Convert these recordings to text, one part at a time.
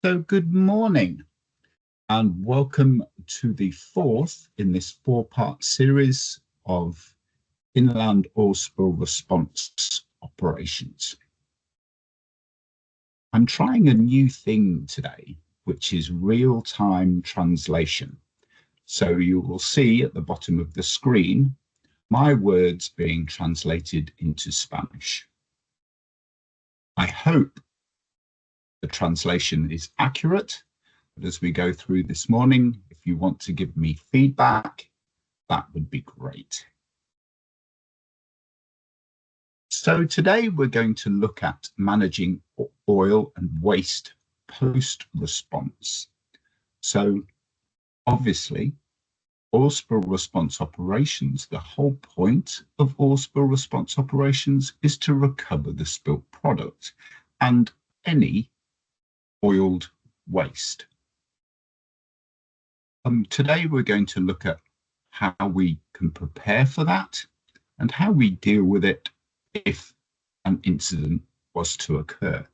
So, good morning and welcome to the fourth in this four-part series of inland oil spill response operations. I'm trying a new thing today, which is real-time translation. So you will see at the bottom of the screen my words being translated into Spanish. I hope the translation is accurate. But as we go through this morning, if you want to give me feedback, that would be great. So today we're going to look at managing oil and waste post-response. So obviously, oil spill response operations, the whole point of oil spill response operations is to recover the spilt product and any oiled waste. Today we're going to look at how we can prepare for that and how we deal with it if an incident was to occur.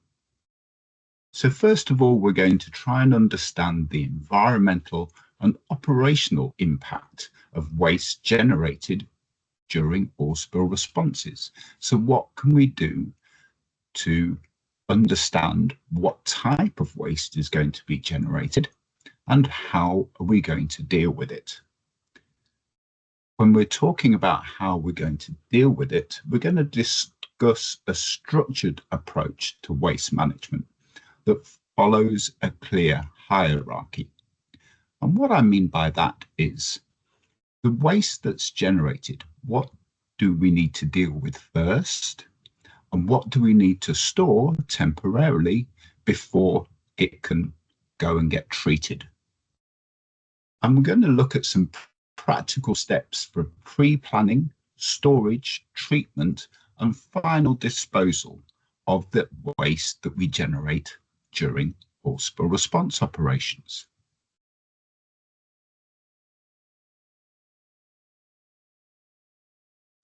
So first of all, we're going to try and understand the environmental and operational impact of waste generated during oil spill responses. So what can we do to understand what type of waste is going to be generated and how are we going to deal with it? When we're talking about how we're going to deal with it, we're going to discuss a structured approach to waste management that follows a clear hierarchy. And what I mean by that is the waste that's generated, what do we need to deal with first? And what do we need to store temporarily before it can go and get treated? And we're going to look at some practical steps for pre-planning, storage, treatment, and final disposal of the waste that we generate during oil spill response operations.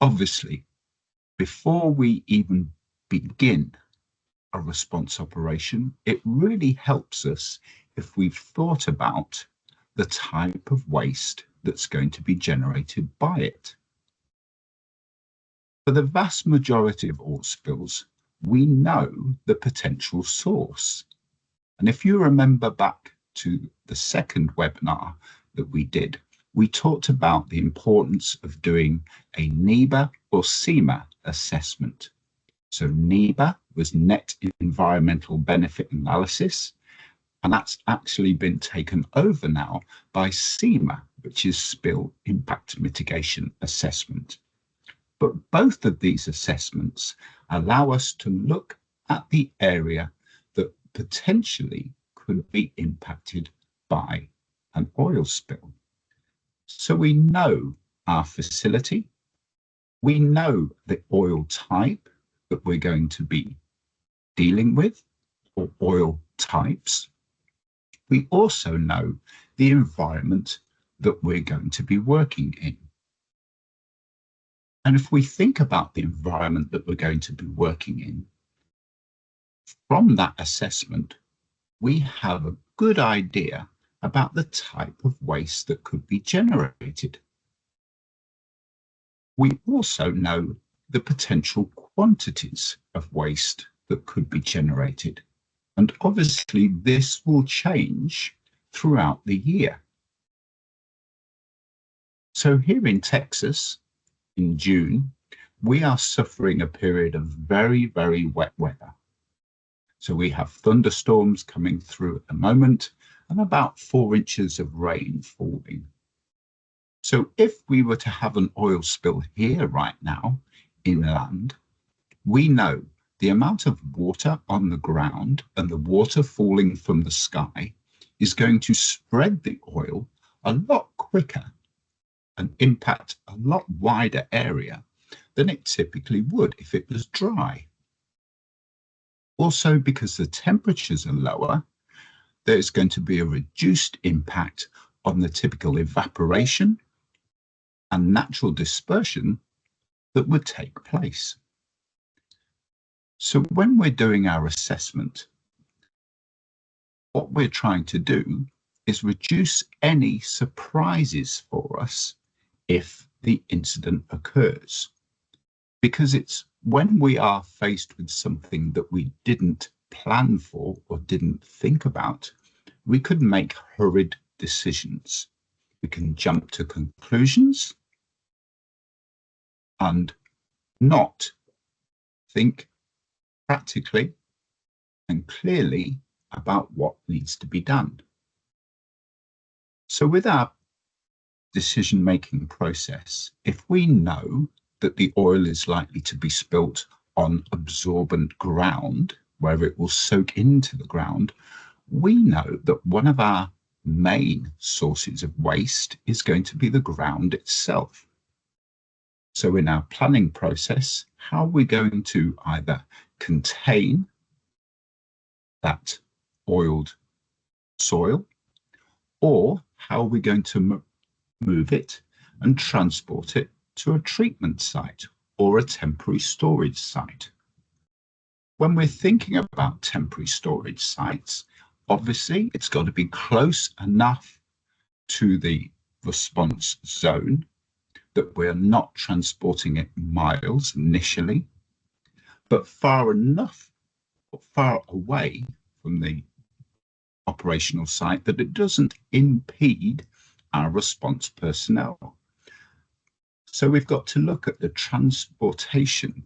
Obviously, before we even begin a response operation, it really helps us if we've thought about the type of waste that's going to be generated by it. For the vast majority of oil spills, we know the potential source. And if you remember back to the second webinar that we did, we talked about the importance of doing a NEBA or CEMA assessment. So NEBA was net environmental benefit analysis, and that's actually been taken over now by CEMA, which is spill impact mitigation assessment. But both of these assessments allow us to look at the area that potentially could be impacted by an oil spill. So we know our facility, we know the oil type that we're going to be dealing with, or oil types. We also know the environment that we're going to be working in. And if we think about the environment that we're going to be working in, from that assessment, we have a good idea about the type of waste that could be generated. We also know the potential quantities of waste that could be generated. And obviously, this will change throughout the year. So here in Texas, in June, we are suffering a period of very, very wet weather. So we have thunderstorms coming through at the moment and about 4 inches of rain falling. So if we were to have an oil spill here right now inland, we know the amount of water on the ground and the water falling from the sky is going to spread the oil a lot quicker and impact a lot wider area than it typically would if it was dry. Also, because the temperatures are lower, there's going to be a reduced impact on the typical evaporation and natural dispersion that would take place. So when we're doing our assessment, what we're trying to do is reduce any surprises for us if the incident occurs. Because it's when we are faced with something that we didn't plan for or didn't think about, we could make hurried decisions. We can jump to conclusions and not think practically and clearly about what needs to be done. So with our decision-making process, if we know that the oil is likely to be spilt on absorbent ground, where it will soak into the ground, we know that one of our main sources of waste is going to be the ground itself. So in our planning process, how are we going to either contain that oiled soil, or how are we going to move it and transport it to a treatment site or a temporary storage site? When we're thinking about temporary storage sites, obviously it's got to be close enough to the response zone that we're not transporting it miles initially, but far enough, far away from the operational site that it doesn't impede our response personnel. So we've got to look at the transportation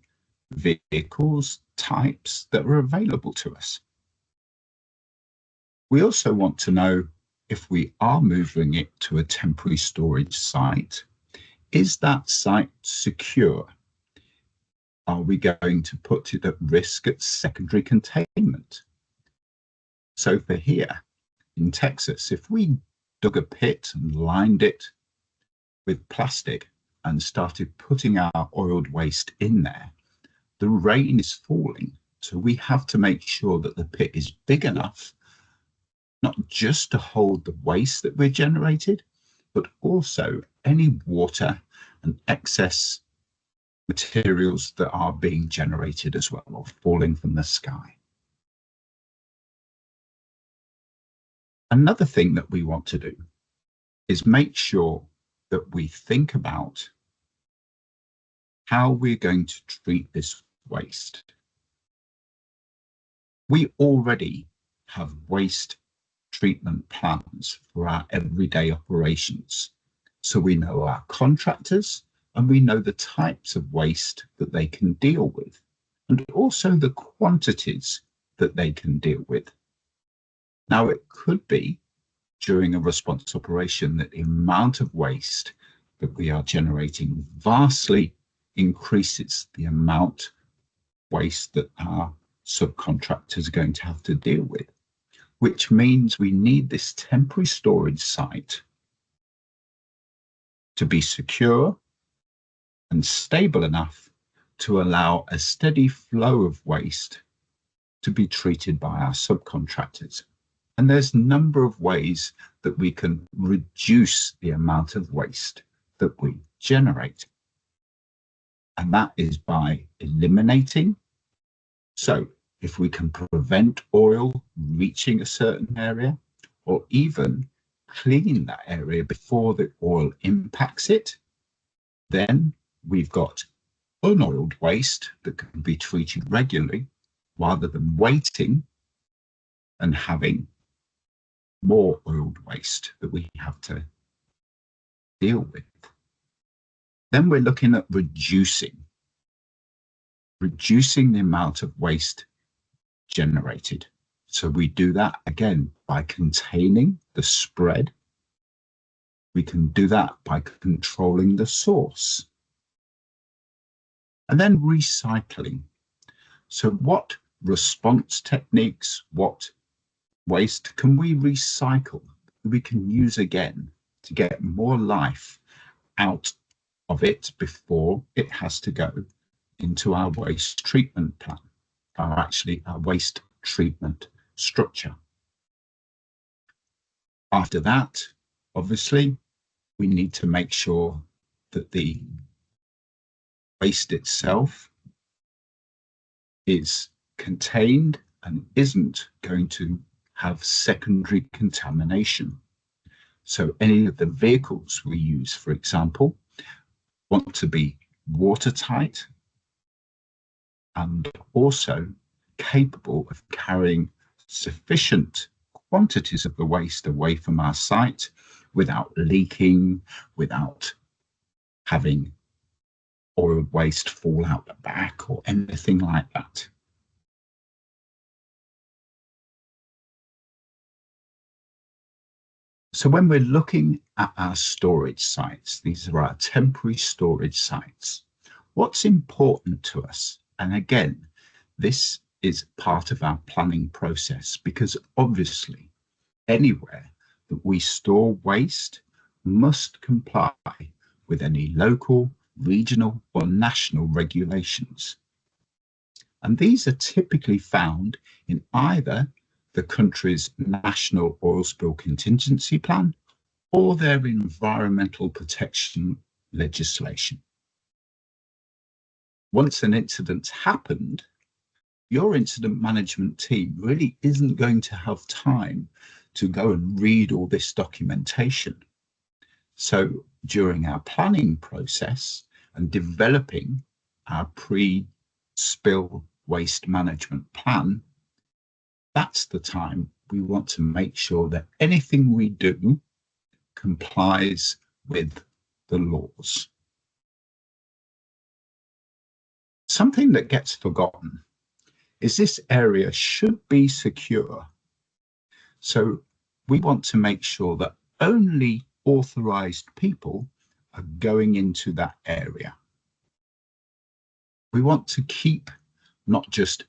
vehicles types that are available to us. We also want to know, if we are moving it to a temporary storage site, is that site secure? Are we going to put it at risk at secondary containment? So for here in Texas, if we dug a pit and lined it with plastic and started putting our oiled waste in there, the rain is falling. So we have to make sure that the pit is big enough, not just to hold the waste that we're generated, but also any water and excess materials that are being generated as well, or falling from the sky. Another thing that we want to do is make sure that we think about how we're going to treat this waste. We already have waste treatment plans for our everyday operations. So we know our contractors and we know the types of waste that they can deal with, and also the quantities that they can deal with. Now, it could be during a response operation that the amount of waste that we are generating vastly increases the amount of waste that our subcontractors are going to have to deal with, which means we need this temporary storage site to be secure and stable enough to allow a steady flow of waste to be treated by our subcontractors. And there's a number of ways that we can reduce the amount of waste that we generate. And that is by eliminating. So if we can prevent oil reaching a certain area, or even clean that area before the oil impacts it, then we've got unoiled waste that can be treated regularly rather than waiting and having more oiled waste that we have to deal with. Then we're looking at reducing the amount of waste generated. So we do that again by containing the spread. We can do that by controlling the source. And then recycling. So what response techniques, what waste can we recycle? We can use again to get more life out of it before it has to go into our waste treatment plan, or actually our waste treatment structure. After that, obviously, we need to make sure that the waste itself is contained and isn't going to have secondary contamination. So any of the vehicles we use, for example, want to be watertight and also capable of carrying sufficient quantities of the waste away from our site without leaking, without having oil waste fall out the back or anything like that. So when we're looking at our storage sites, these are our temporary storage sites, what's important to us? And again, this is part of our planning process because obviously anywhere that we store waste must comply with any local, regional or national regulations. And these are typically found in either the country's national oil spill contingency plan or their environmental protection legislation. Once an incident's happened, your incident management team really isn't going to have time to go and read all this documentation. So during our planning process and developing our pre-spill waste management plan, that's the time we want to make sure that anything we do complies with the laws. Something that gets forgotten is this area should be secure. So we want to make sure that only authorized people are going into that area. We want to keep not just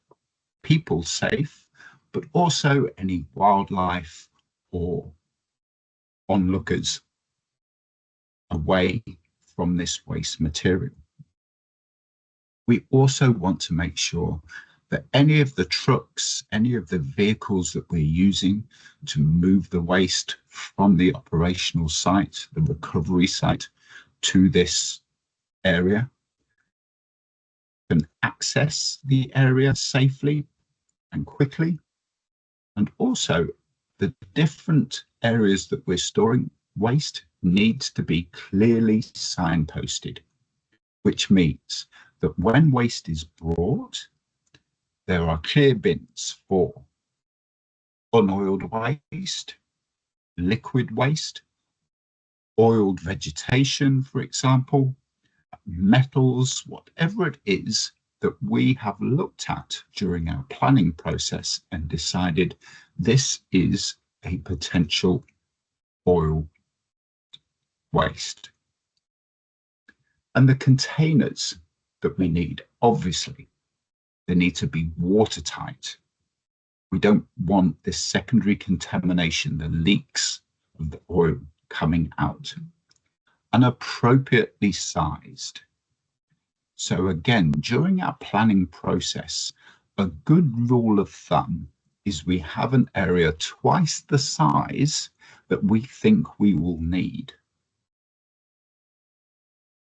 people safe, but also any wildlife or onlookers away from this waste material. We also want to make sure that any of the trucks, any of the vehicles that we're using to move the waste from the operational site, the recovery site, to this area, can access the area safely and quickly. And also, the different areas that we're storing waste needs to be clearly signposted, which means that when waste is brought, there are clear bins for unoiled waste, liquid waste, oiled vegetation, for example, metals, whatever it is that we have looked at during our planning process and decided this is a potential oil waste. And the containers that we need, obviously, they need to be watertight. We don't want this secondary contamination, the leaks of the oil coming out, and appropriately sized. So again, during our planning process, a good rule of thumb is we have an area twice the size that we think we will need.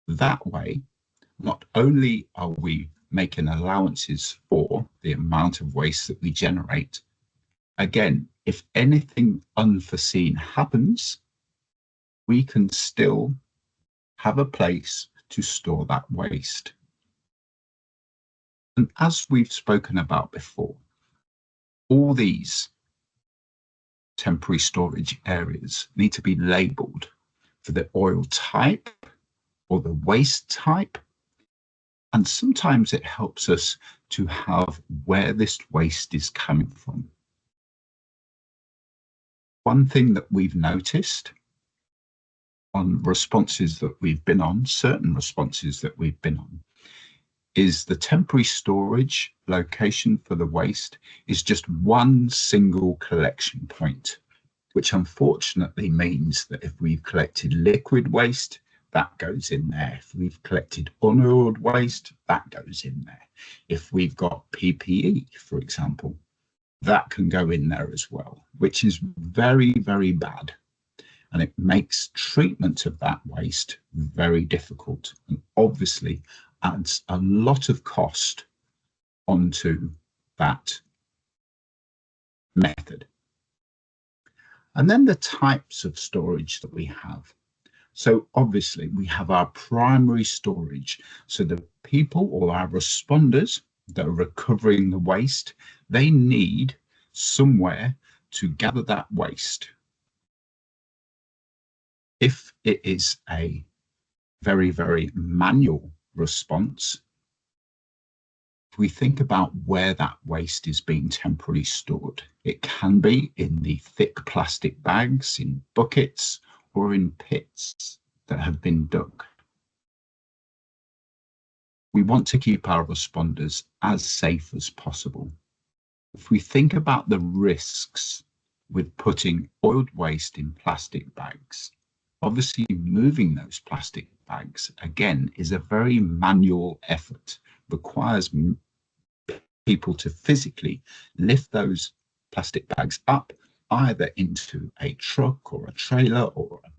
That way, not only are we making allowances for the amount of waste that we generate, again, if anything unforeseen happens, we can still have a place to store that waste. And as we've spoken about before, all these temporary storage areas need to be labelled for the oil type or the waste type. And sometimes it helps us to have where this waste is coming from. One thing that we've noticed on responses that we've been on, certain responses that we've been on, is the temporary storage location for the waste is just one single collection point, which unfortunately means that if we've collected liquid waste, that goes in there. If we've collected unoiled waste, that goes in there. If we've got PPE, for example, that can go in there as well, which is very, very bad. And it makes treatment of that waste very difficult and obviously adds a lot of cost onto that method. And then the types of storage that we have. So obviously we have our primary storage. So the people or our responders that are recovering the waste, they need somewhere to gather that waste. If it is a very, very manual response, if we think about where that waste is being temporarily stored, it can be in the thick plastic bags, in buckets, or in pits that have been dug. We want to keep our responders as safe as possible. If we think about the risks with putting oiled waste in plastic bags, obviously moving those plastic bags, again, is a very manual effort, requires people to physically lift those plastic bags up either into a truck or a trailer or a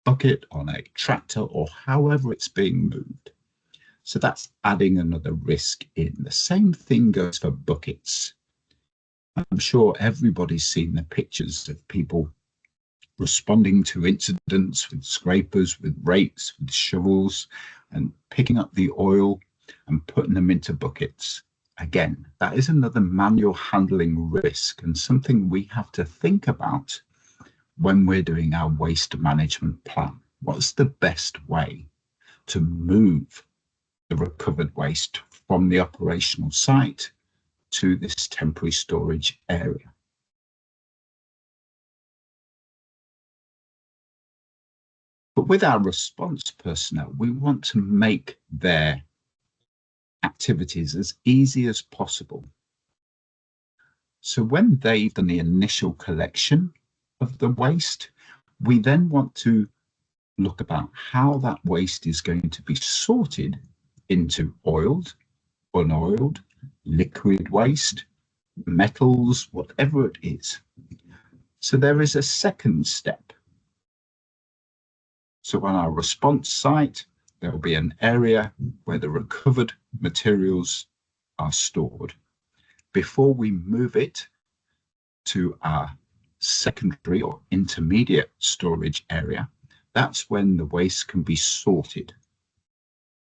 bucket on a tractor or however it's being moved. So that's adding another risk in. The same thing goes for buckets. I'm sure everybody's seen the pictures of people responding to incidents with scrapers, with rakes, with shovels, and picking up the oil and putting them into buckets. Again, that is another manual handling risk and something we have to think about when we're doing our waste management plan. What's the best way to move the recovered waste from the operational site to this temporary storage area? But with our response personnel, we want to make their activities as easy as possible. So when they've done the initial collection of the waste, we then want to look about how that waste is going to be sorted into oiled, unoiled, liquid waste, metals, whatever it is. So there is a second step. So on our response site, there will be an area where the recovered materials are stored. Before we move it to our secondary or intermediate storage area, that's when the waste can be sorted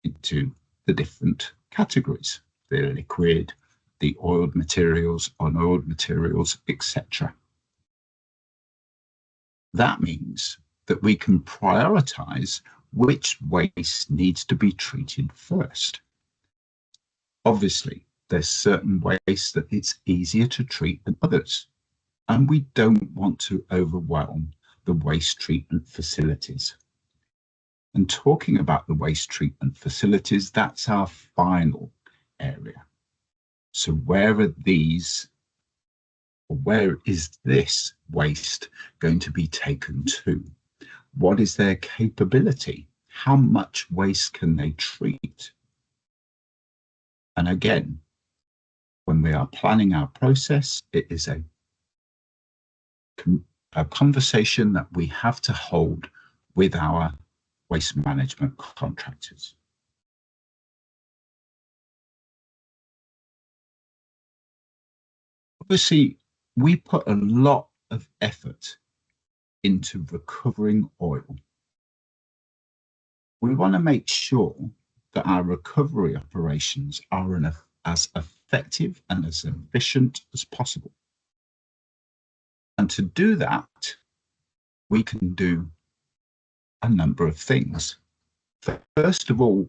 into the different categories, the liquid, the oiled materials, unoiled materials, etc. That means that we can prioritize which waste needs to be treated first. Obviously, there's certain waste that it's easier to treat than others, and we don't want to overwhelm the waste treatment facilities. And talking about the waste treatment facilities, that's our final area. So where is this waste going to be taken to? What is their capability? How much waste can they treat? And again, when we are planning our process, it is a conversation that we have to hold with our waste management contractors. Obviously, we put a lot of effort into recovering oil. We want to make sure that our recovery operations are as effective and as efficient as possible. And to do that, we can do a number of things. First of all,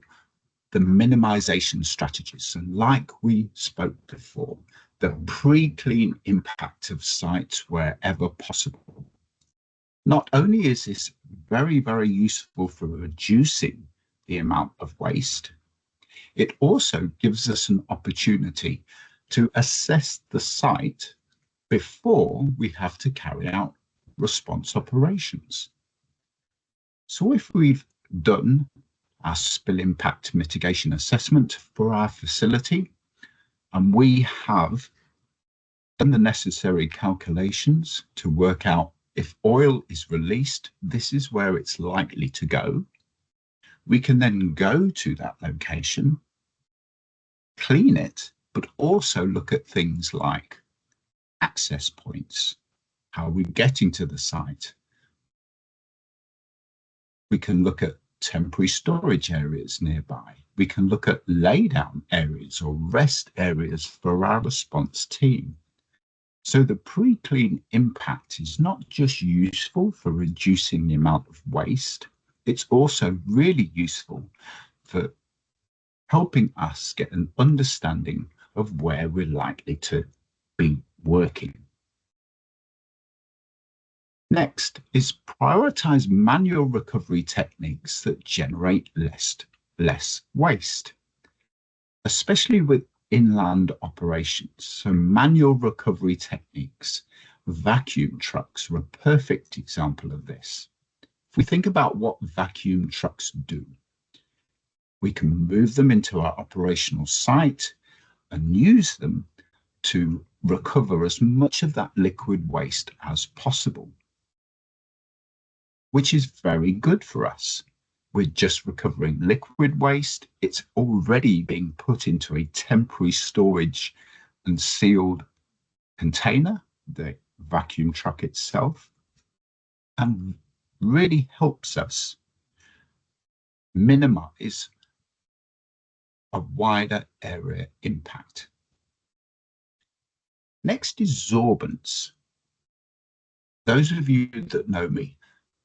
the minimization strategies. And like we spoke before, the pre-clean impact of sites wherever possible. Not only is this very, very useful for reducing the amount of waste, it also gives us an opportunity to assess the site before we have to carry out response operations. So if we've done our spill impact mitigation assessment for our facility, and we have done the necessary calculations to work out if oil is released, this is where it's likely to go. We can then go to that location, clean it, but also look at things like access points, How are we getting to the site? We can look at temporary storage areas nearby. We can look at laydown areas or rest areas for our response team. So the pre-clean impact is not just useful for reducing the amount of waste, it's also really useful for helping us get an understanding of where we're likely to be working. Next is prioritize manual recovery techniques that generate less waste, especially with inland operations. So manual recovery techniques, vacuum trucks are a perfect example of this. If we think about what vacuum trucks do, we can move them into our operational site and use them to recover as much of that liquid waste as possible, which is very good for us. We're just recovering liquid waste. It's already being put into a temporary storage and sealed container, the vacuum truck itself, and really helps us minimize a wider area impact. Next is sorbents. Those of you that know me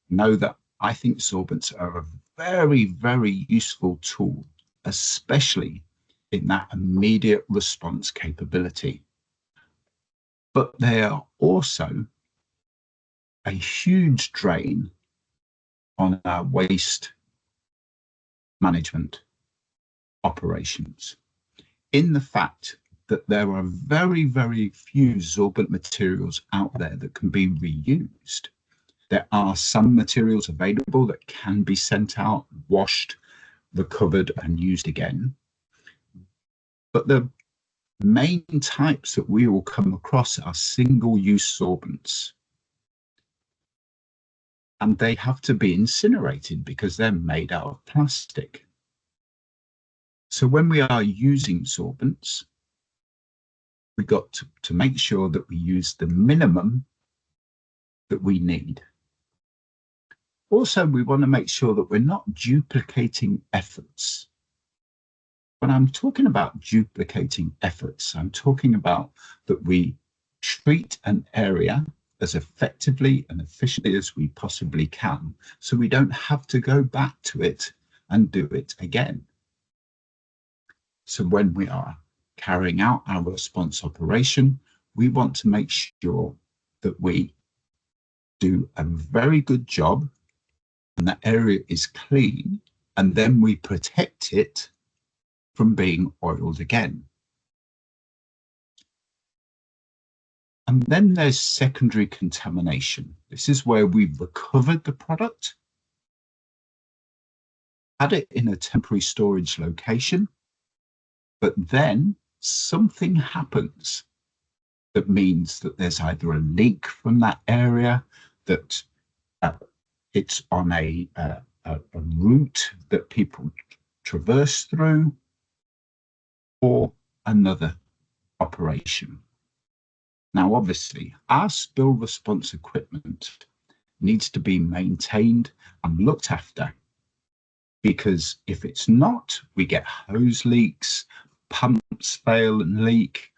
know that I think sorbents are a very, very useful tool, especially in that immediate response capability. But they are also a huge drain on our waste management operations, in the fact that there are very, very few sorbent materials out there that can be reused. There are some materials available that can be sent out, washed, recovered, and used again. But the main types that we will come across are single-use sorbents. And they have to be incinerated because they're made out of plastic. So when we are using sorbents, we've got to make sure that we use the minimum that we need. Also, we want to make sure that we're not duplicating efforts. When I'm talking about duplicating efforts, I'm talking about that we treat an area as effectively and efficiently as we possibly can, so we don't have to go back to it and do it again. So when we are carrying out our response operation, we want to make sure that we do a very good job and that area is clean, and then we protect it from being oiled again. And then there's secondary contamination. This is where we've recovered the product, had it in a temporary storage location, but then something happens that means that there's either a leak from that area, that it's on a route that people traverse through, or another operation. Now, obviously, our spill response equipment needs to be maintained and looked after, because if it's not, we get hose leaks, pumps fail and leak.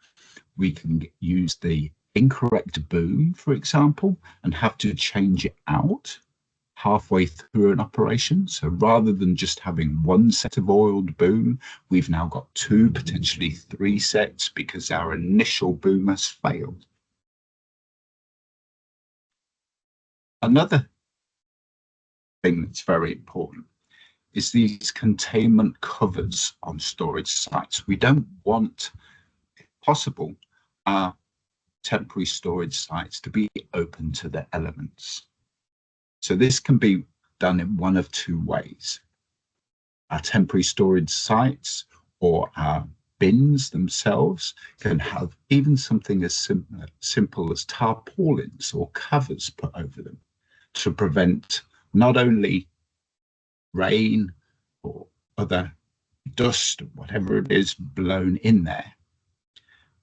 We can use the incorrect boom, for example, and have to change it out halfway through an operation. So rather than just having one set of oiled boom, we've now got two, potentially three sets, because our initial boom has failed. Another thing that's very important is these containment covers on storage sites. We don't want, if possible, our temporary storage sites to be open to the elements. So this can be done in one of two ways. Our temporary storage sites or our bins themselves can have even something as simple as tarpaulins or covers put over them to prevent not only rain or other dust, whatever it is, blown in there.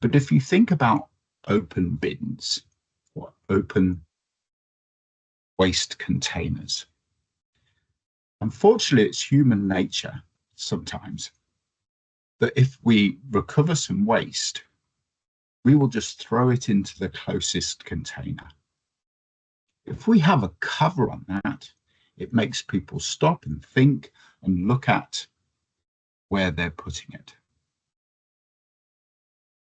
But if you think about open bins, or open waste containers. Unfortunately, it's human nature sometimes that if we recover some waste, we will just throw it into the closest container. If we have a cover on that, it makes people stop and think and look at where they're putting it.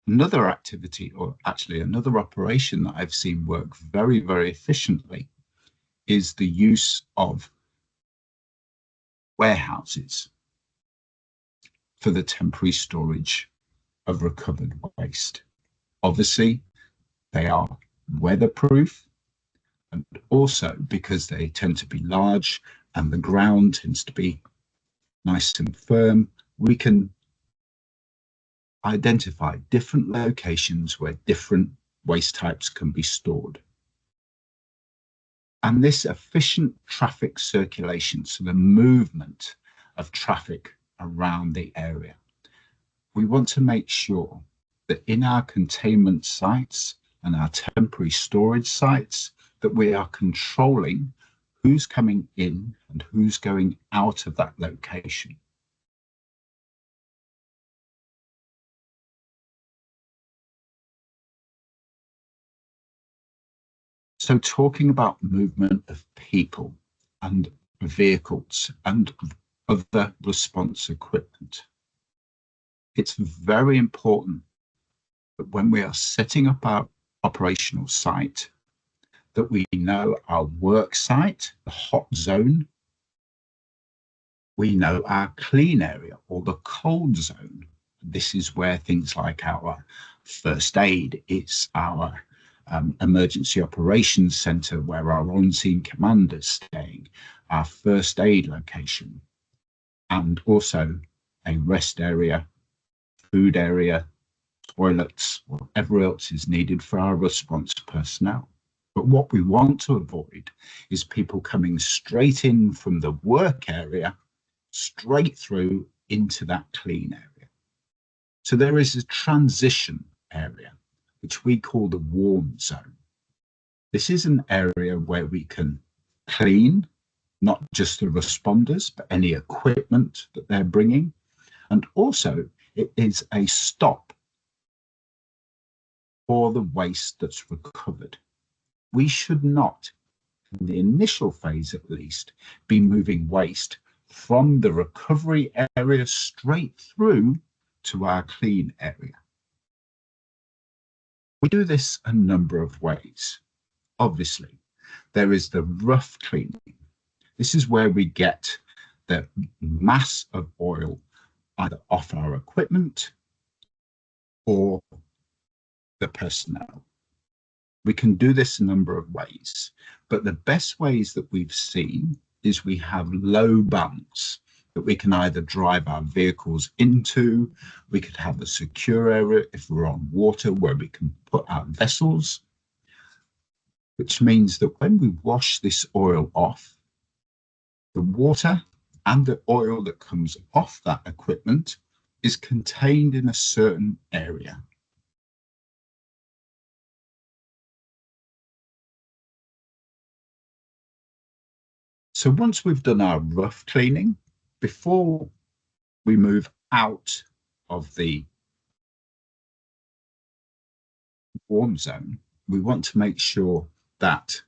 Another activity, or actually another operation that I've seen work very, very efficiently is the use of warehouses for the temporary storage of recovered waste. Obviously, they are weatherproof, and also because they tend to be large and the ground tends to be nice and firm, we can identify different locations where different waste types can be stored. And this efficient traffic circulation, so the movement of traffic around the area, we want to make sure that in our containment sites and our temporary storage sites, that we are controlling who's coming in and who's going out of that location. So talking about movement of people and vehicles and other response equipment, it's very important that when we are setting up our operational site, that we know our work site, the hot zone, we know our clean area or the cold zone. This is where things like our first aid, it's our emergency operations center where our on-scene commander's staying, our first aid location, and also a rest area, food area, toilets, whatever else is needed for our response personnel. But what we want to avoid is people coming straight in from the work area, straight through into that clean area. So there is a transition area, which we call the warm zone. This is an area where we can clean, not just the responders, but any equipment that they're bringing. And also, it is a stop for the waste that's recovered. We should not, in the initial phase at least, be moving waste from the recovery area straight through to our clean area. We do this a number of ways. Obviously, there is the rough cleaning. This is where we get the mass of oil either off our equipment or the personnel. We can do this a number of ways, but the best ways that we've seen is we have low bunks that we can either drive our vehicles into, we could have a secure area if we're on water where we can put our vessels, which means that when we wash this oil off, the water and the oil that comes off that equipment is contained in a certain area. So once we've done our rough cleaning, before we move out of the warm zone, we want to make sure that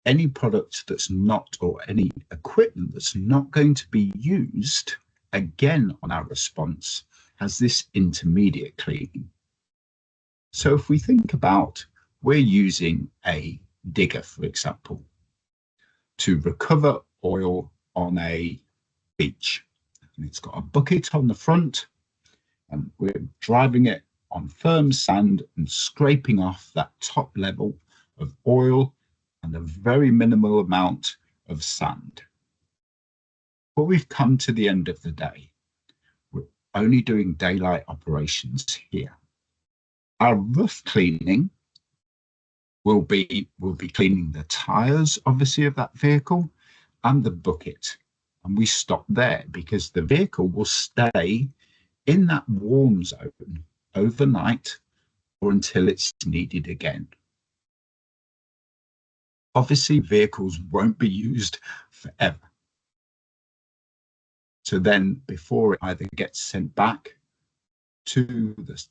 any product that's not, or any equipment that's not going to be used again on our response has this intermediate cleaning. So if we think about, we're using a digger, for example, to recover oil on a beach. And it's got a bucket on the front, and we're driving it on firm sand and scraping off that top level of oil and a very minimal amount of sand. But we've come to the end of the day. We're only doing daylight operations here. Our rough cleaning will be cleaning the tires, obviously, of that vehicle and the bucket. And we stop there because the vehicle will stay in that warm zone overnight or until it's needed again. Obviously, vehicles won't be used forever. So then, before it either gets sent back to the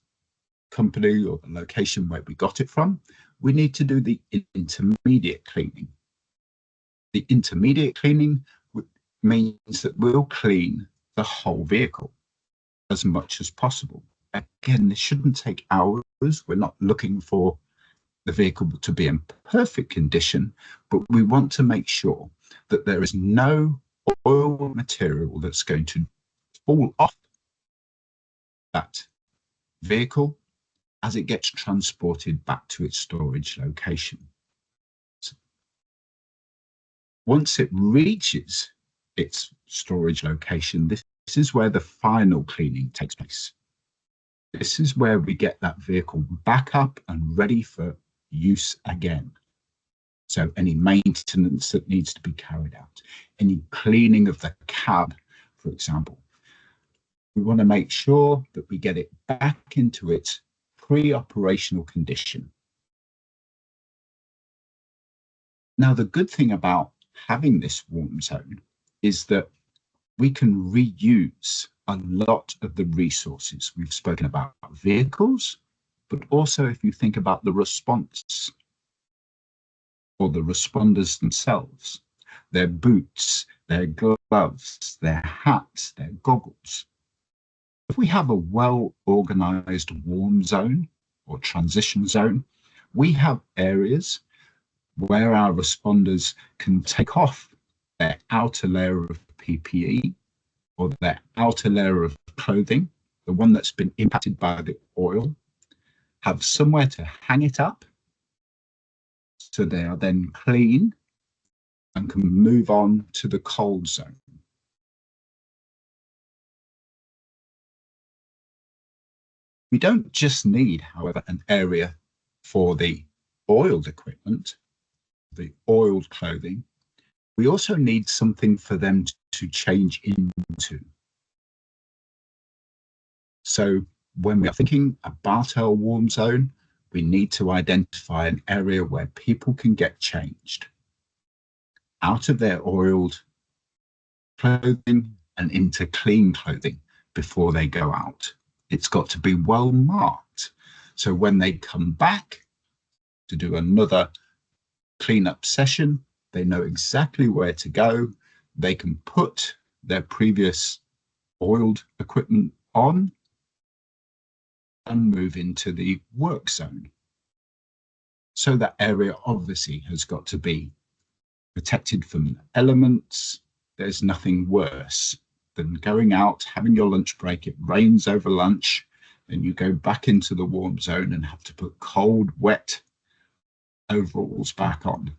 company or the location where we got it from, we need to do the intermediate cleaning. The intermediate cleaning means that we'll clean the whole vehicle as much as possible. Again, this shouldn't take hours. We're not looking for the vehicle to be in perfect condition, but we want to make sure that there is no oil material that's going to fall off that vehicle as it gets transported back to its storage location. So once it reaches its storage location, this is where the final cleaning takes place. This is where we get that vehicle back up and ready for use again. So any maintenance that needs to be carried out, any cleaning of the cab, for example, we want to make sure that we get it back into its pre-operational condition. Now, the good thing about having this warm zone is that we can reuse a lot of the resources. We've spoken about vehicles, but also if you think about the response or the responders themselves, their boots, their gloves, their hats, their goggles. If we have a well-organized warm zone or transition zone, we have areas where our responders can take off their outer layer of PPE or their outer layer of clothing, the one that's been impacted by the oil, have somewhere to hang it up so they are then clean and can move on to the cold zone. We don't just need, however, an area for the oiled equipment, the oiled clothing. We also need something for them to change into. So when we are thinking about our warm zone, we need to identify an area where people can get changed out of their oiled clothing and into clean clothing before they go out. It's got to be well marked. So when they come back to do another cleanup session, they know exactly where to go. They can put their previous oiled equipment on and move into the work zone. So that area obviously has got to be protected from elements. There's nothing worse than going out, having your lunch break, it rains over lunch, and you go back into the warm zone and have to put cold, wet overalls back on.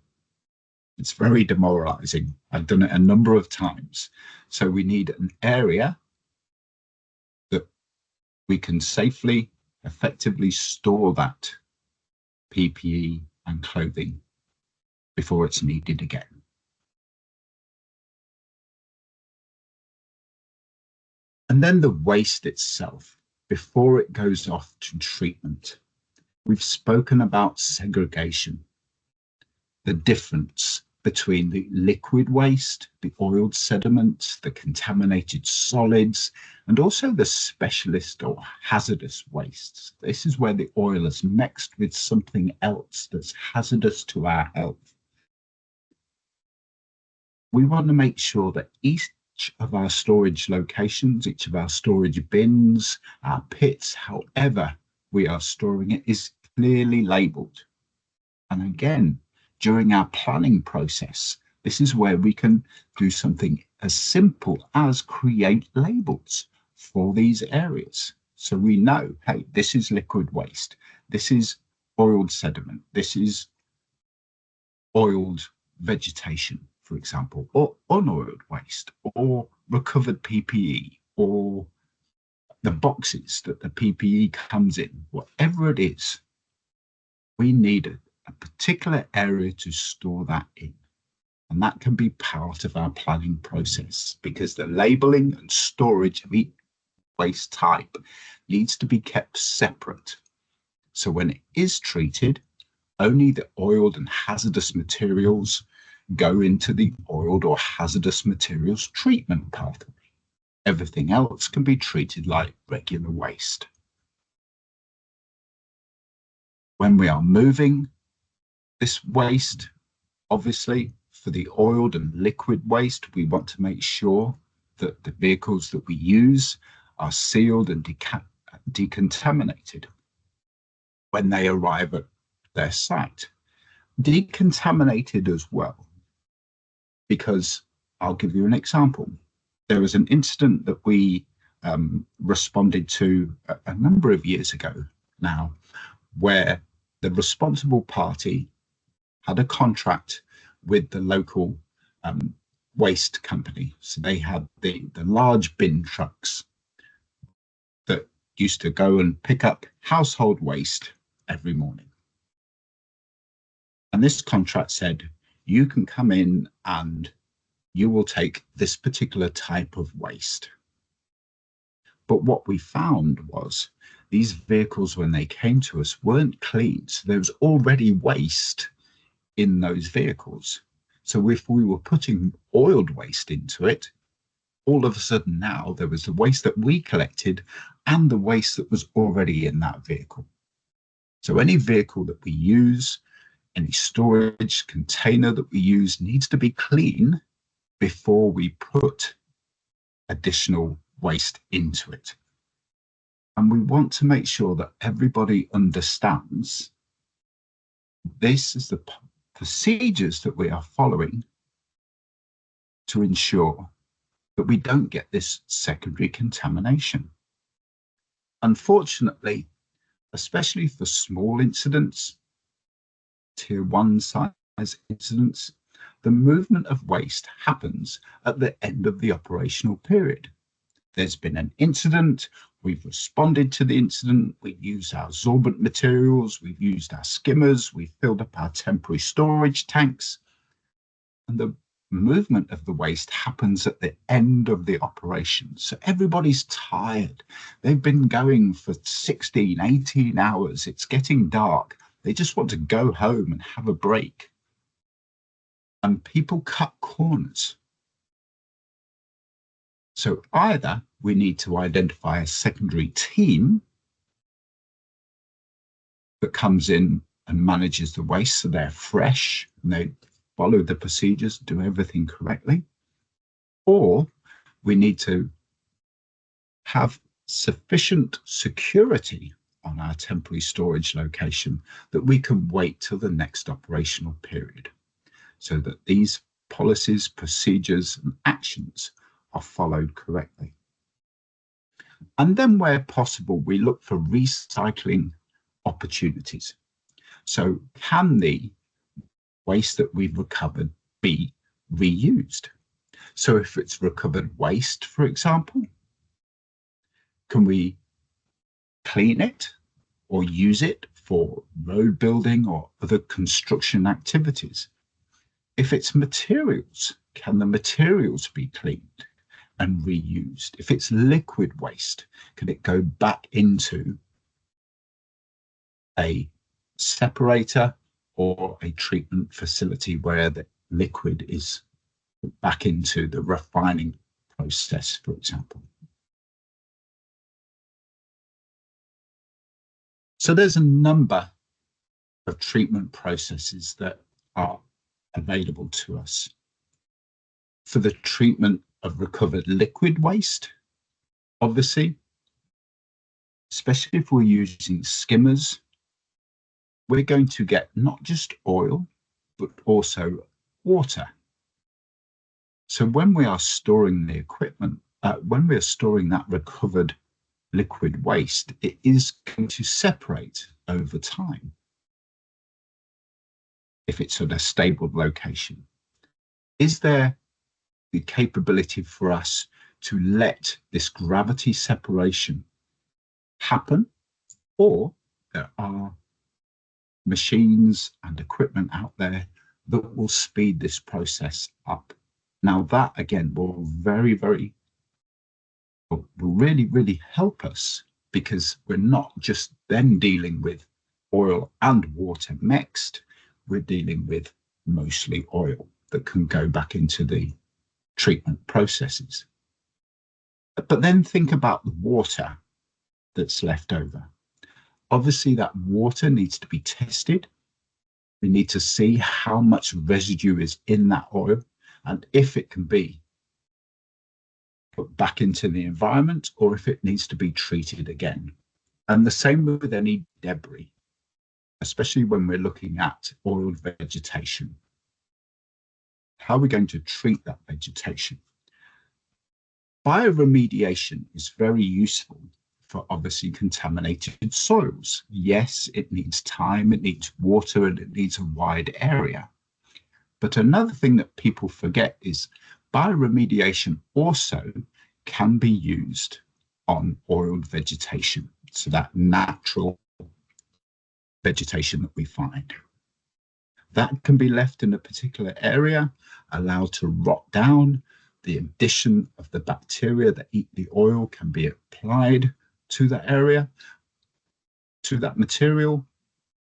It's very demoralizing. I've done it a number of times. So we need an area that we can safely, effectively store that PPE and clothing before it's needed again. And then the waste itself, before it goes off to treatment. We've spoken about segregation, the difference between the liquid waste, the oiled sediments, the contaminated solids, and also the specialist or hazardous wastes. This is where the oil is mixed with something else that's hazardous to our health. We want to make sure that each of our storage locations, each of our storage bins, our pits, however we are storing it, is clearly labeled. And again, during our planning process, this is where we can do something as simple as create labels for these areas. So we know, hey, this is liquid waste, this is oiled sediment, this is oiled vegetation, for example, or unoiled waste, or recovered PPE, or the boxes that the PPE comes in, whatever it is, we need a particular area to store that in. And that can be part of our planning process because the labeling and storage of each waste type needs to be kept separate So when it is treated, only the oiled and hazardous materials go into the oiled or hazardous materials treatment pathway. Everything else can be treated like regular waste. When we are moving this waste, obviously, for the oiled and liquid waste, we want to make sure that the vehicles that we use are sealed and decontaminated when they arrive at their site. Decontaminated as well, because I'll give you an example. There was an incident that we responded to a number of years ago now, where the responsible party had a contract with the local waste company. So they had the large bin trucks that used to go and pick up household waste every morning. And this contract said, you can come in and you will take this particular type of waste. But what we found was these vehicles, when they came to us, weren't clean. So there was already waste in those vehicles. So if we were putting oiled waste into it, all of a sudden now there was the waste that we collected and the waste that was already in that vehicle. So any vehicle that we use, any storage container that we use needs to be clean before we put additional waste into it. And we want to make sure that everybody understands this is the procedures that we are following to ensure that we don't get this secondary contamination. Unfortunately, especially for small incidents, tier 1 size incidents, the movement of waste happens at the end of the operational period. There's been an incident, we've responded to the incident, we've used our absorbent materials, we've used our skimmers, we've filled up our temporary storage tanks, and the movement of the waste happens at the end of the operation. So everybody's tired. They've been going for 16, 18 hours. It's getting dark. They just want to go home and have a break. And people cut corners. So either we need to identify a secondary team that comes in and manages the waste so they're fresh and they follow the procedures, do everything correctly, or we need to have sufficient security on our temporary storage location that we can wait till the next operational period so that these policies, procedures, and actions are followed correctly. And then where possible, we look for recycling opportunities. So can the waste that we've recovered be reused? So if it's recovered waste, for example, can we clean it or use it for road building or other construction activities? If it's materials, can the materials be cleaned and reused? If it's liquid waste, can it go back into a separator or a treatment facility where the liquid is back into the refining process, for example? So there's a number of treatment processes that are available to us. For the treatment of recovered liquid waste, obviously, especially if we're using skimmers, we're going to get not just oil, but also water. So when we are storing the equipment, when we are storing that recovered liquid waste, it is going to separate over time if it's at a stable location. Is there the capability for us to let this gravity separation happen, or there are machines and equipment out there that will speed this process up? Now that again will really help us, because we're not just then dealing with oil and water mixed, we're dealing with mostly oil that can go back into the treatment processes. But then think about the water that's left over. Obviously, that water needs to be tested. We need to see how much residue is in that oil and if it can be put back into the environment or if it needs to be treated again. And the same with any debris, especially when we're looking at oiled vegetation. How are we going to treat that vegetation? Bioremediation is very useful for obviously contaminated soils. Yes, it needs time, it needs water, and it needs a wide area. But another thing that people forget is bioremediation also can be used on oiled vegetation, so that natural vegetation that we find. That can be left in a particular area, allowed to rot down. The addition of the bacteria that eat the oil can be applied to that area, to that material,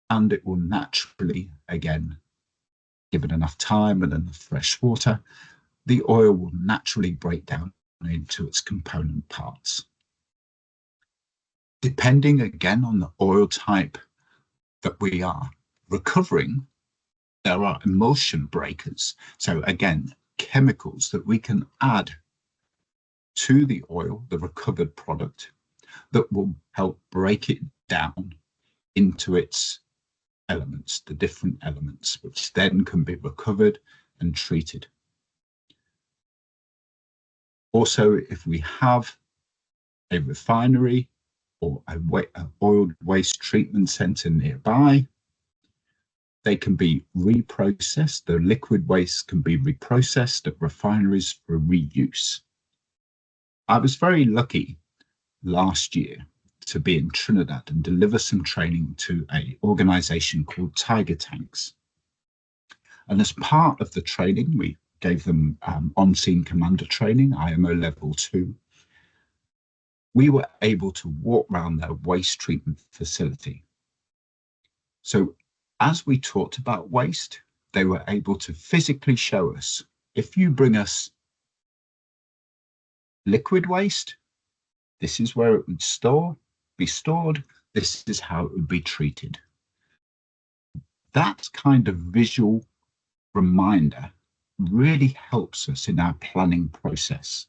and it will naturally, again, given enough time and enough fresh water, the oil will naturally break down into its component parts. Depending again on the oil type that we are recovering, there are emulsion breakers. So again, chemicals that we can add to the oil, the recovered product, that will help break it down into its elements, the different elements, which then can be recovered and treated. Also, if we have a refinery or an oil waste treatment center nearby, they can be reprocessed. The liquid waste can be reprocessed at refineries for reuse. I was very lucky last year to be in Trinidad and deliver some training to an organization called Tiger Tanks. And as part of the training, we gave them on-scene commander training, IMO level 2. We were able to walk around their waste treatment facility. So as we talked about waste, they were able to physically show us, if you bring us liquid waste, this is where it would be stored, this is how it would be treated. That kind of visual reminder really helps us in our planning process.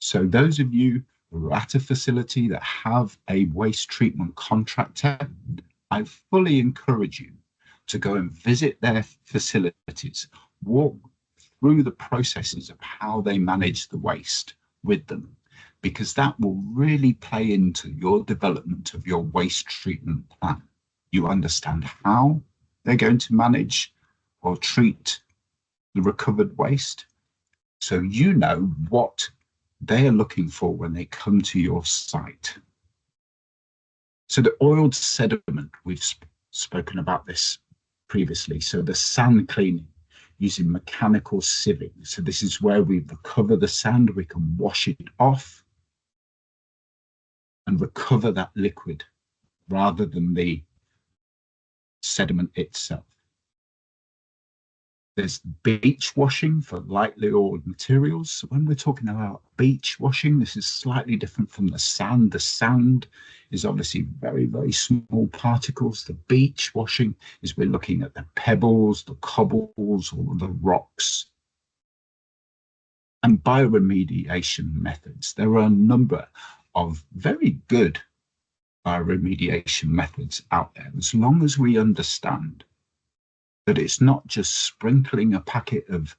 So those of you who are at a facility that have a waste treatment contractor, I fully encourage you to go and visit their facilities, walk through the processes of how they manage the waste with them, because that will really play into your development of your waste treatment plan. You understand how they're going to manage or treat the recovered waste, so you know what they are looking for when they come to your site. So the oiled sediment, we've spoken about this previously. So the sand cleaning using mechanical sieving. So this is where we recover the sand, we can wash it off and recover that liquid rather than the sediment itself. There's beach washing for lightly oiled materials. So when we're talking about beach washing, this is slightly different from the sand. The sand is obviously very, very small particles. The beach washing is we're looking at the pebbles, the cobbles, or the rocks. And bioremediation methods. There are a number of very good bioremediation methods out there, as long as we understand that it's not just sprinkling a packet of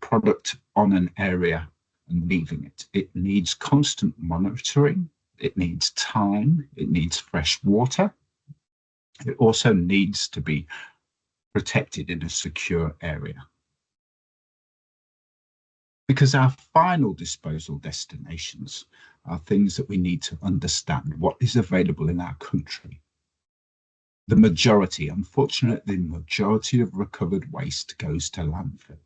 product on an area and leaving it. It needs constant monitoring. It needs time. It needs fresh water. It also needs to be protected in a secure area. Because our final disposal destinations are things that we need to understand what is available in our country. The majority, unfortunately, the majority of recovered waste goes to landfill.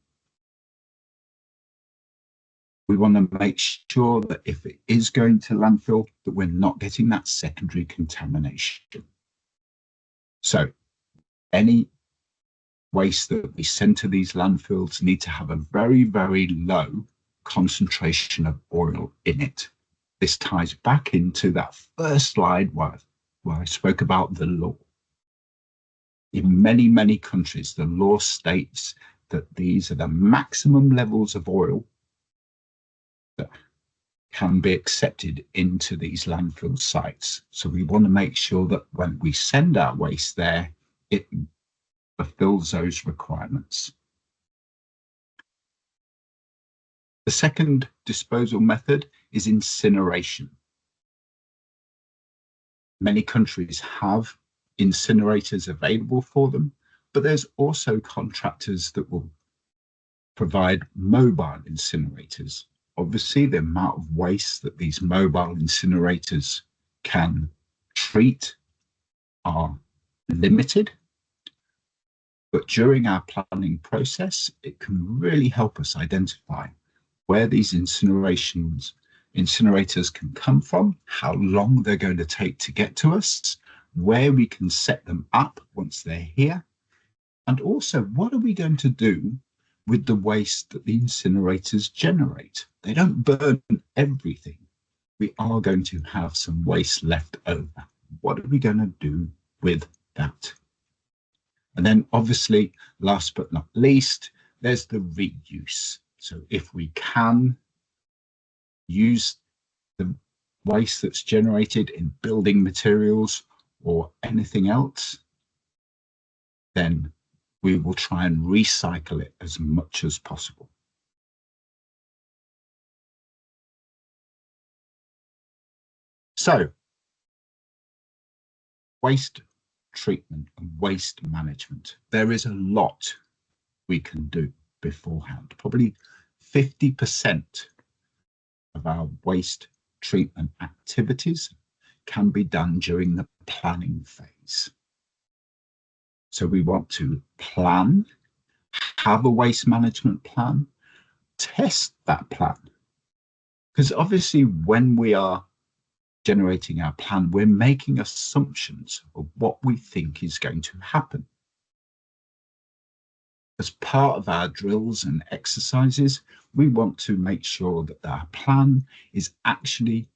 We want to make sure that if it is going to landfill, that we're not getting that secondary contamination. So any waste that we send to these landfills need to have a very, very low concentration of oil in it. This ties back into that first slide where I spoke about the law. In many, many countries, the law states that these are the maximum levels of oil that can be accepted into these landfill sites. So we want to make sure that when we send our waste there, it fulfills those requirements. The second disposal method is incineration. Many countries have incinerators available for them, but there's also contractors that will provide mobile incinerators. Obviously, the amount of waste that these mobile incinerators can treat are limited, but during our planning process, it can really help us identify where these incinerators can come from, how long they're going to take to get to us, where we can set them up once they're here, and also what are we going to do with the waste that the incinerators generate. They don't burn everything. We are going to have some waste left over. What are we going to do with that? And then obviously, last but not least, there's the reuse. So if we can use the waste that's generated in building materials or anything else, then we will try and recycle it as much as possible. So, waste treatment and waste management. There is a lot we can do beforehand. Probably 50% of our waste treatment activities can be done during the planning phase. So we want to plan, have a waste management plan, test that plan. Because obviously when we are generating our plan, we're making assumptions of what we think is going to happen. As part of our drills and exercises, we want to make sure that our plan is actually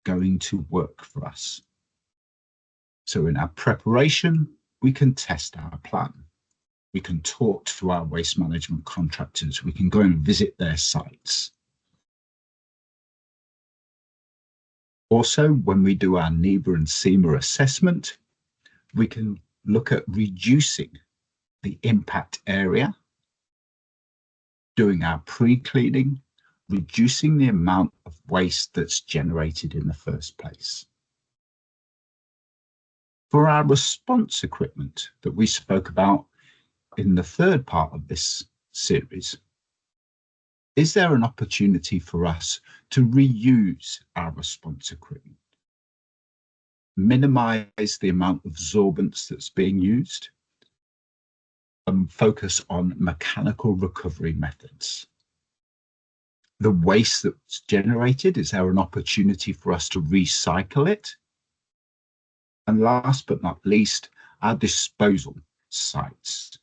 going to work for us. So in our preparation, we can test our plan. We can talk to our waste management contractors. We can go and visit their sites. Also, when we do our NEBA and SEMA assessment, we can look at reducing the impact area, doing our pre-cleaning, reducing the amount of waste that's generated in the first place. For our response equipment that we spoke about in the third part of this series, is there an opportunity for us to reuse our response equipment? Minimize the amount of absorbents that's being used and focus on mechanical recovery methods. The waste that's generated, is there an opportunity for us to recycle it? And last but not least, our disposal sites.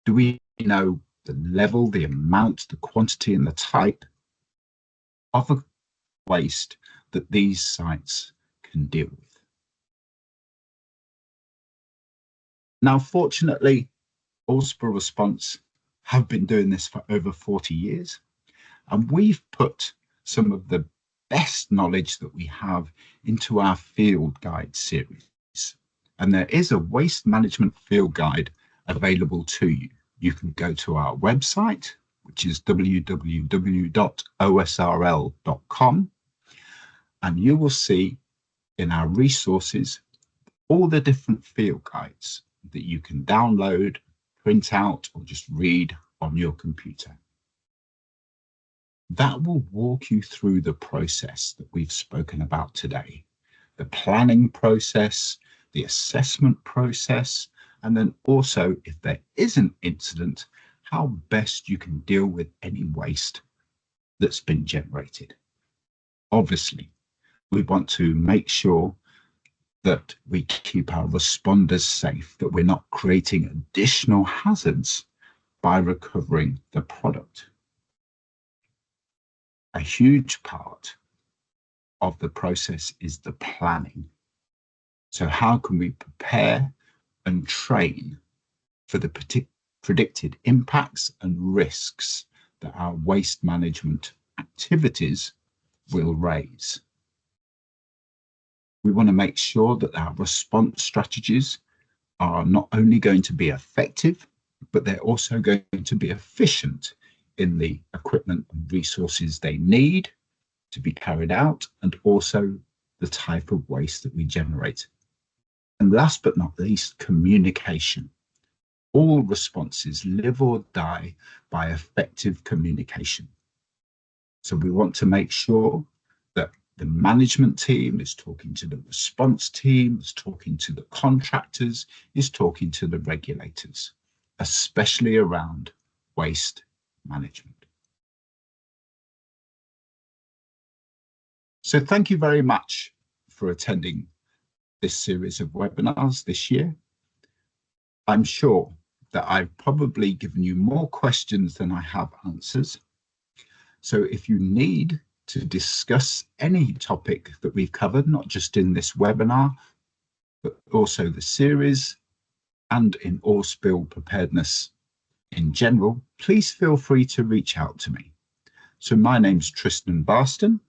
Do we know the level, the amount, the quantity, and the type of waste that these sites can deal with? Now, fortunately, Allspill Response have been doing this for over 40 years, and we've put some of the best knowledge that we have into our field guide series. And there is a waste management field guide available to you. You can go to our website, which is www.osrl.com, and you will see in our resources all the different field guides that you can download, print out, or just read on your computer. That will walk you through the process that we've spoken about today. The planning process, the assessment process, and then also, if there is an incident, how best you can deal with any waste that's been generated. Obviously, we want to make sure that we keep our responders safe, that we're not creating additional hazards by recovering the product. A huge part of the process is the planning. So how can we prepare and train for the predicted impacts and risks that our waste management activities will raise? We want to make sure that our response strategies are not only going to be effective, but they're also going to be efficient in the equipment and resources they need to be carried out, and also the type of waste that we generate. And last but not least, communication. All responses live or die by effective communication. So we want to make sure that the management team is talking to the response team, is talking to the contractors, is talking to the regulators, especially around waste management. So thank you very much for attending this series of webinars this year. I'm sure that I've probably given you more questions than I have answers. So if you need to discuss any topic that we've covered, not just in this webinar, but also the series and in all spill preparedness in general, please feel free to reach out to me. So my name's Tristan Barston.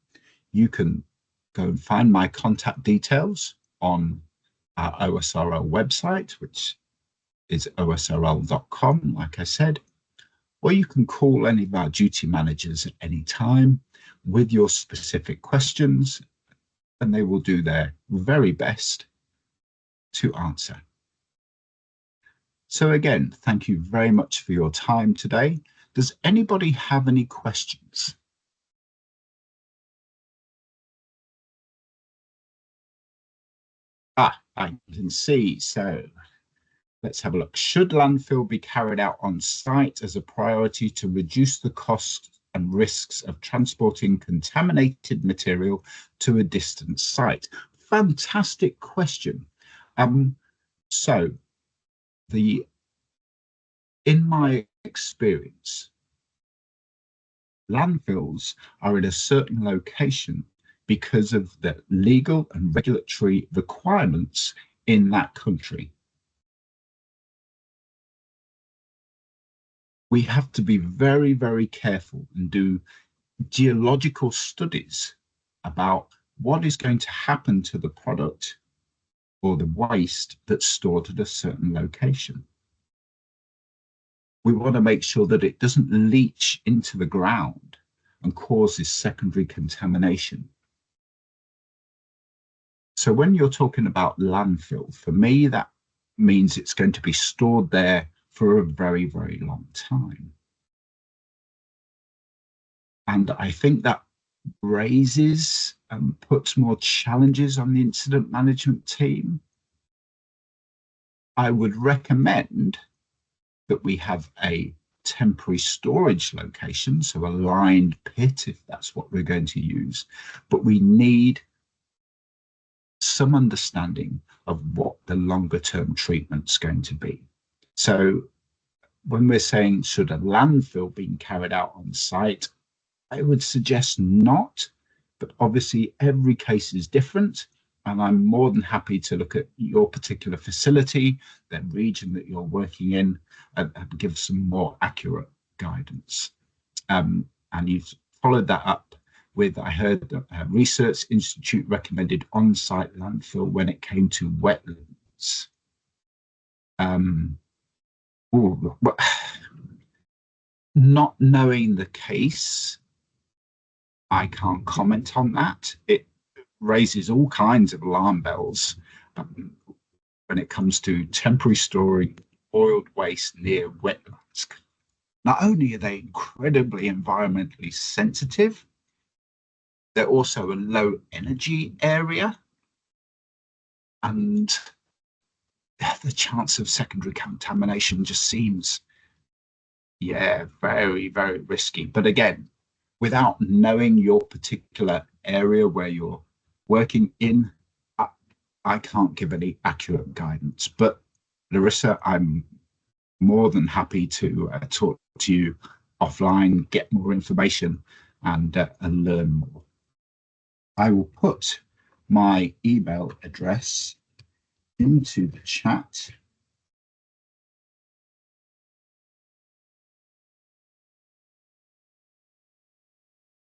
You can go and find my contact details on our OSRL website, which is osrl.com, like I said, or you can call any of our duty managers at any time with your specific questions, and they will do their very best to answer. So again, thank you very much for your time today. Does anybody have any questions? I can see. So let's have a look. Should landfill be carried out on site as a priority to reduce the cost and risks of transporting contaminated material to a distant site? Fantastic question. So in my experience, landfills are in a certain location because of the legal and regulatory requirements in that country. We have to be very, very careful and do geological studies about what is going to happen to the product or the waste that's stored at a certain location. We want to make sure that it doesn't leach into the ground and causes secondary contamination. So when you're talking about landfill, for me, that means it's going to be stored there for a very, very long time. And I think that raises and puts more challenges on the incident management team. I would recommend that we have a temporary storage location, so a lined pit, if that's what we're going to use, but we need some understanding of what the longer term treatment's going to be. So when we're saying, should a landfill be carried out on site, I would suggest not, but obviously every case is different. And I'm more than happy to look at your particular facility, the region that you're working in, and give some more accurate guidance. And you've followed that up with, I heard that Research Institute recommended on-site landfill when it came to wetlands. Not knowing the case, I can't comment on that. It raises all kinds of alarm bells when it comes to temporary storing oiled waste near wetlands. Not only are they incredibly environmentally sensitive, they're also a low energy area, and the chance of secondary contamination just seems, very, very risky. But again, without knowing your particular area where you're working in, I can't give any accurate guidance. But Larissa, I'm more than happy to talk to you offline, get more information, and learn more. I will put my email address into the chat.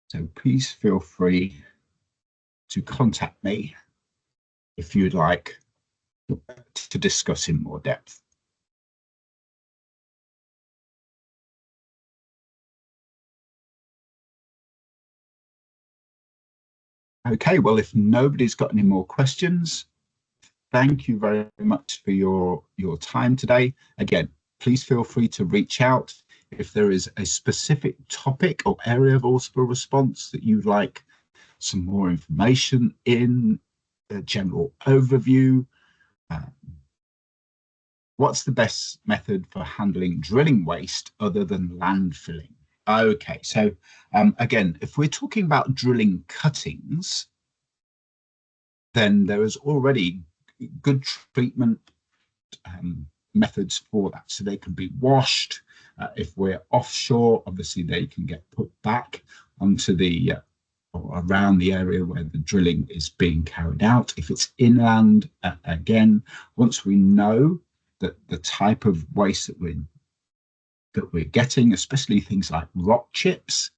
So please feel free to contact me if you'd like to discuss in more depth. Okay, well, if nobody's got any more questions, thank you very much for your time today. Again, please feel free to reach out if there is a specific topic or area of audible response that you'd like some more information in, a general overview. What's the best method for handling drilling waste other than landfilling? Okay, so again, if we're talking about drilling cuttings, then there is already good treatment methods for that. So they can be washed. If we're offshore, obviously they can get put back onto the or around the area where the drilling is being carried out. If it's inland, again, once we know that the type of waste that we're getting, especially things like rock chips,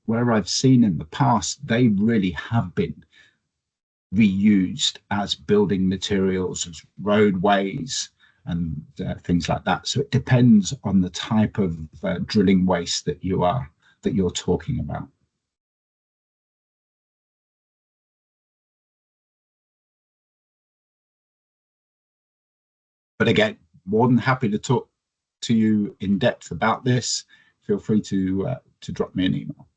where I've seen in the past, they really have been reused as building materials, as roadways, and things like that. So it depends on the type of drilling waste that you're talking about. But again, more than happy to talk to you in depth about this. Feel free to drop me an email.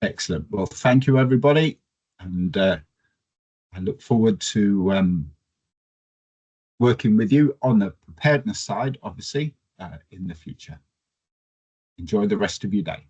Excellent. Well, thank you, everybody, and I look forward to working with you on the preparedness side, obviously, in the future. Enjoy the rest of your day.